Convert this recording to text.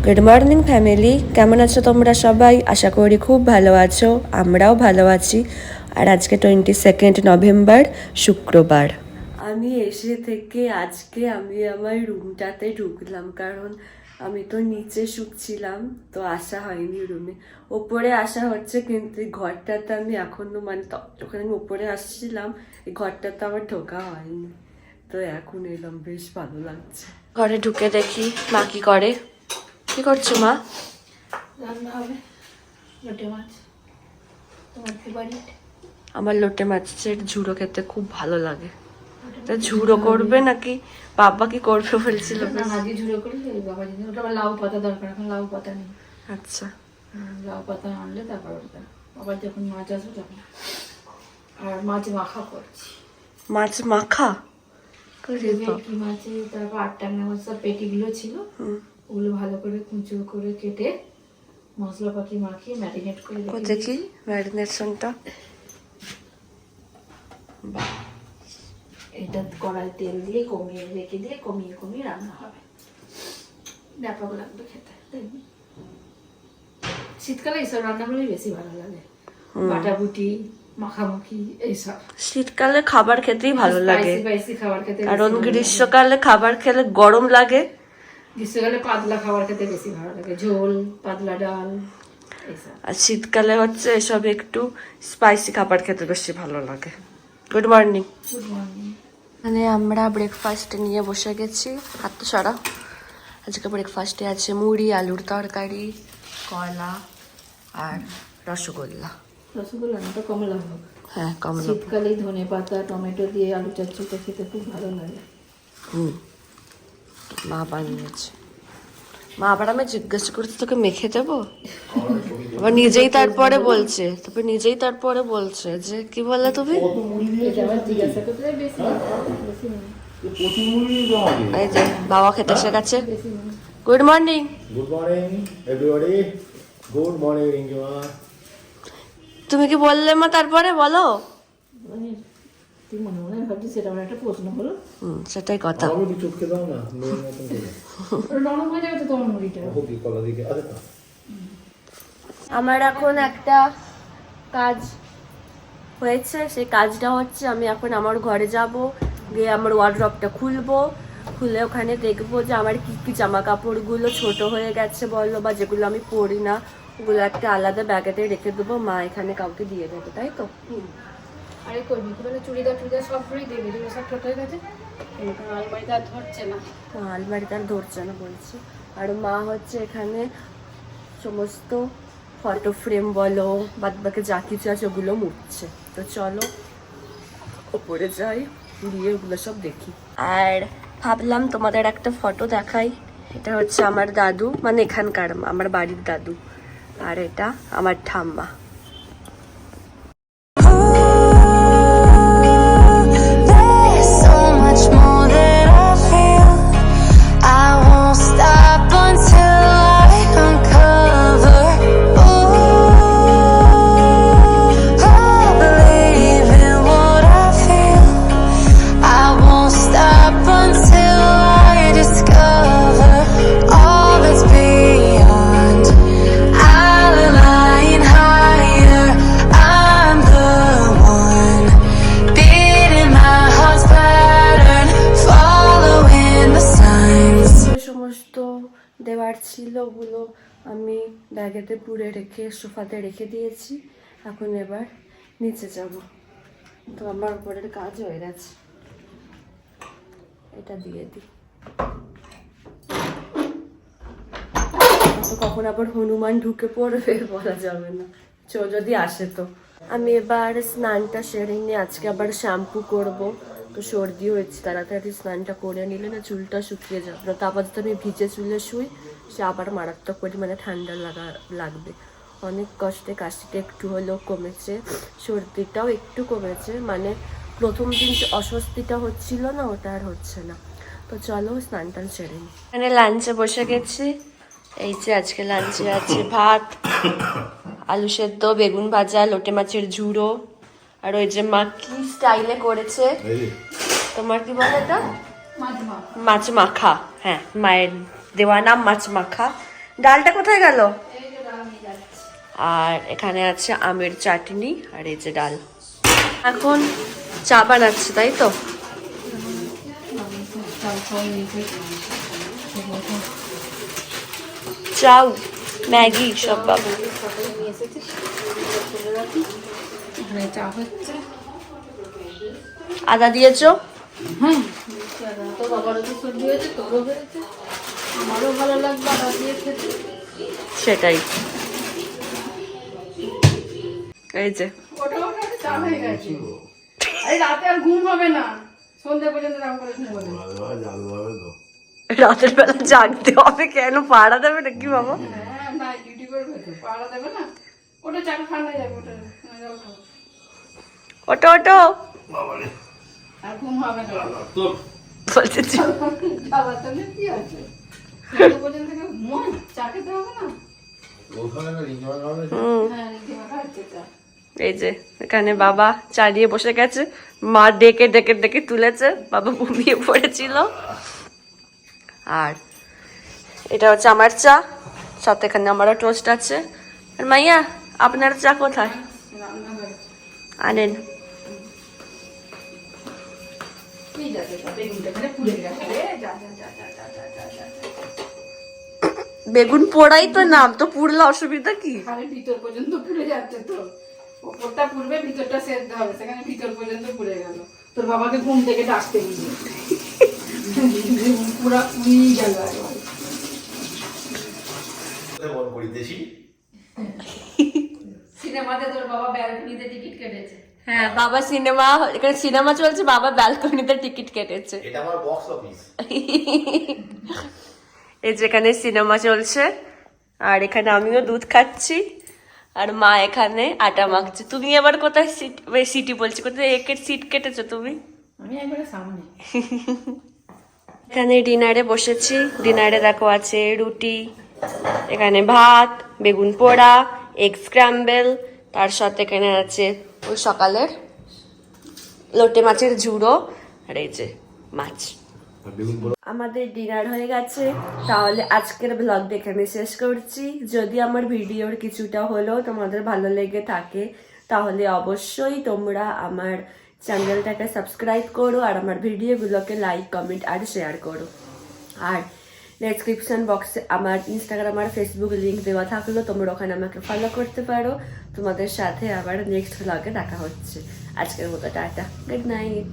Good morning family, কেমন আছো তোমরা সবাই? আশা করি খুব ভালো আছো, আমরাও ভালো আছি। আর আজকে 22 নভেম্বর, শুক্রবার। আমি এসে থেকে আজকে আমি আমার রুমটাতে ঢুকলাম, কারণ আমি তো নিচে শুচ্ছিলাম, তো আসা হয়নি রুমে। ওপরে আসা হচ্ছে, কিন্তু এই ঘরটাতে আমি এখনো যখন আমি ওপরে আসছিলাম এই ঘরটাতে আমার ঢোকা হয়নি, তো এখন এলাম, বেশ ভালো লাগছে। ঘরে ঢুকে দেখি মা কি করে। কি করছো মা? রান্না হবে লোটে মাছ, তোমার ফেভারিট। আমার লোটে মাছের ঝুড়ো খেতে খুব ভালো লাগে। তা ঝুড়ো করবে নাকি বাবা কি করবে বলছিল? না আজকে ঝুড়ো করলে বাবা যদি ওটা আবার লাউ পাতা দরকার, এখন লাউ পাতা নেই। আচ্ছা, লাউ পাতা আনলে তারপর ওটা আবার যখন মাছ আসবে তখন। আর মাছ মাখা করছি। মাছ মাখা? ভেটকি মাছে তারপর 8টা মাছ পেটিগুলো ছিল, ওগুলো ভালো করে কুঁচো করে কেটে মশলাপাতি মাখিয়ে ম্যারিনেট করে দেখি ম্যারিনেশনটা। এটা কড়াই তেল দিয়ে কমিয়ে রেখে দিয়ে কমিয়ে কমিয়ে রান্না হবে। ব্যাপক লাগবে খেতে। শীতকালে এইসব রান্নাগুলোই বেশি ভালো লাগে, বাটাবুটি মাখামাখি এইসব। শীতকালে খাবার খেতেই ভালো লাগে, স্পাইসি খাবার খেতে, কারণ গ্রীষ্মকালে খাবার খেলে গরম লাগে। গ্রীষ্মকালে পাতলা খাবার খেতে বেশি ভালো লাগে, ঝোল পাতলা ডাল এইসব। আর শীতকালে হচ্ছে এসব একটু স্পাইসি খাবার খেতে বেশি ভালো লাগে। Good morning. Good morning. মানে আমরা ব্রেকফাস্ট নিয়ে বসে গেছি। হাত তো সরা। আজকে ব্রেকফাস্টে আছে মুড়ি, আলুর তরকারি, কলা আর রসগোল্লা। রসগোল্লা না, তো কমলা ভোগ। হ্যাঁ, কমলা। শীতকালে ধনে পাতা টমেটো দিয়ে আলু চচ্চড়িটা খেতে খুব ভালো লাগে। মা বানিয়েছে। মা আবার আমি জিজ্ঞেস করছি তোকে মেখে দেবো, আবার নিজেই তারপরে বলছে যে কি বলে তুমি। এটা আবার জিজ্ঞাসা করতে বেশি বেশি না। এই যে বাবা খেতে এসে গেছে। বেশি না। Good morning. Good morning, everybody. Good morning, Ringima. তুমি কি বললে মা তারপরে বলো? মানে তুই মনে মনে ভাবছি সেটা আমার একটা প্রশ্ন হলো। সেটাই কথা। আমাকে একটু চটকে দাও না, মেয়ের মতন করে। ওটা নরম হয়ে যাবে তো তোমার মুড়িটা। হোকি কলা দিকে আছে তো। আমার এখন একটা কাজ হয়েছে, সেই কাজটা হচ্ছে আমি এখন আমার ঘরে যাব, গিয়ে আমার ওয়ার্ড্রপটা খুলবো, খুলে ওখানে দেখবো যে আমার কি কি জামা কাপড়গুলো ছোট হয়ে গেছে বলো, বা যেগুলো আমি পরি না ওগুলো একটা আলাদা ব্যাগেতে রেখে দেবো, মা এখানে কাউকে দিয়ে দেবে, তাই তো? আরে করবি কি, মানে চুড়িদার টুড়িদার সবগুলোই দেবে, যেগুলো সব ছোট হয়ে গেছে আলমারিতে আর ধরছে না। আলমারিতে আর ধরছে না বলছি। আর মা হচ্ছে এখানে সমস্ত ফটো ফ্রেম বলো বাদ বাকি যা কিছু আছে ওগুলো মুছছে। তো চলো ওপরে যাই, গিয়ে ওগুলো সব দেখি। আর ভাবলাম তোমাদের একটা ফটো দেখাই। এটা হচ্ছে আমার দাদু, মানে এখানকার আমার বাড়ির দাদু, আর এটা আমার ঠাম্মা। দেওয়ার ছিল ওগুলো আমি ব্যাগেতে পুরে রেখে সোফাতে রেখে দিয়েছি। এখন এবার নিচে যাব, তো আমার উপরের কাজ হয়ে গেছে। এটা দিয়ে দিই, তো কখন আবার হনুমান ঢুকে পড়বে বলা যাবে না, যদি আসে তো। আমি এবার স্নানটা সেরে নিয়ে আজকে আবার শ্যাম্পু করব, তো সর্দি হয়েছে, তাড়াতাড়ি স্নানটা করে নিলে না চুলটা শুকিয়ে যাবে না, তো আপাতত আমি ভিজে চুলে শুই, সে আবার মারাত্মক পরিমাণে ঠান্ডা লাগবে। অনেক কষ্টে কাশিটা একটু হলেও কমেছে, সর্দিটাও একটু কমেছে, মানে প্রথম দিন যে অস্বস্তিটা হচ্ছিল না ওটা আর হচ্ছে না। তো চলো স্নান টান সেরে নিই। এখানে লাঞ্চে বসে গেছি। এই যে আজকে লাঞ্চে আছে ভাত, আলু সেদ্ধ, বেগুন ভাজা, লোটে মাছের ঝুড়ো, আর ওই যে মা কি স্টাইলে করেছে, তোমার কি বলে এটা, মাছ মাখা। হ্যাঁ, মায়ের দেওয়া নাম মাছ মাখা। ডালটা কোথায় গেল? এই যে ডাল নিয়ে যাচ্ছি। আর এখানে আছে আমের চাটনি আর এই যে ডাল। এখন চা বানাচ্ছে তাই তো? চাল খাওয়া নিয়েছে। চাউ ম্যাগি সব বাবা। সকালে নিয়ে এসেছি, তুলে রাখি। এখানে চা হচ্ছে। আদা দিয়েছো? হ্যাঁ, তো বাবারও তো সর্দি হয়েছে, তোরও হয়েছে, আমারও ভালো লাগবে আদা দিয়ে খেতে। সেটাই। এই যে ওটা চা হয়ে গেছে। এই রাতে আর ঘুম হবে না, সন্ধ্যা পর্যন্ত রাম করে ঘুমাবে। রাতের বেলা জাগতে হবে কেন? পাড়া দেবে নাকি বাবা? হ্যাঁ, না ডিউটি করবে তো, পাড়া দেবে না। ওটা চা ঠান্ডা যাবে, ওটা জল খাবো। ওটো ওটো আর ঘুম হবে না। বলছে খাবার তো কি আছে, সন্ধ্যা পর্যন্ত কেউ ঘুমায়, চা খেতে হবে না। হ্যাঁ, রিঙ্কিমা খাচ্ছে চা। এই যে এখানে বাবা চা নিয়ে বসে গেছে, মা ডেকে ডেকে ডেকে তুলেছে, বাবা ঘুমিয়ে পড়েছিল। আর এটা হচ্ছে আমার চা, সাথে এখানে আমারও টোস্ট আছে। আর মাইয়া আপনার চা কোথায়? রান্নাঘরে। আনেন। কি যাচ্ছে চা? বেগুনটা এখানে পুড়ে গেছে রে। যা যা যা যা যা যা যা যা। বেগুন পোড়াই তো নাম, তো পুড়লে অসুবিধা কি? খালি ভিতর পর্যন্ত পুড়ে যাচ্ছে তো, ওপরটা পুড়বে, ভিতরটা সেদ্ধ হবে, সেখানে ভিতর পর্যন্ত পুড়ে গেল। তোর বাবাকে ঘুম থেকে ডাকতে গিয়ে পুরা পুড়িয়ে গেল একবার। সিনেমাতে তোর বাবা ব্যালকনিতে টিকিট কেটেছে। হ্যাঁ বাবা সিনেমা, এখানে সিনেমা চলছে, বাবা ব্যালকনিতে টিকিট কেটেছে। এটা আমার বক্স অফিস। এই যেখানে সিনেমা চলছে, আর এখানে আমিও দুধ খাচ্ছি, আর মা এখানে আটা মাখছে। তুমি আবার কোথায় সিটি বলছি, কোথায় একের সিট কেটেছো তুমি? আমি একবারে সামনে। এখানে ডিনারে বসেছি। ডিনারে দেখো আছে রুটি, এখানে ভাত, বেগুন পোড়া, এগ স্ক্র্যাম্বেল, তার সাথে এখানে আছে ওই সকালের লোটে মাছের ঝুড়ো, আর এই যে মাছ। আমাদের ডিনার হয়ে গেছে, তাহলে আজকের ব্লগটা এখানে শেষ করছি। যদি আমার ভিডিওর কিছুটা হলেও তোমাদের ভালো লেগে থাকে, তাহলে অবশ্যই তোমরা আমার চ্যানেলটাকে সাবস্ক্রাইব করো, আর আমার ভিডিওগুলোকে লাইক, কমেন্ট আর শেয়ার করো। আর ডেসক্রিপশন বক্সে আমার ইনস্টাগ্রাম আর ফেসবুক লিঙ্ক দেওয়া থাকলো, তোমরা ওখানে আমাকে ফলো করতে পারো। তোমাদের সাথে আবার নেক্সট ব্লগে দেখা হচ্ছে। আজকের মতো টাটা, গুড নাইট।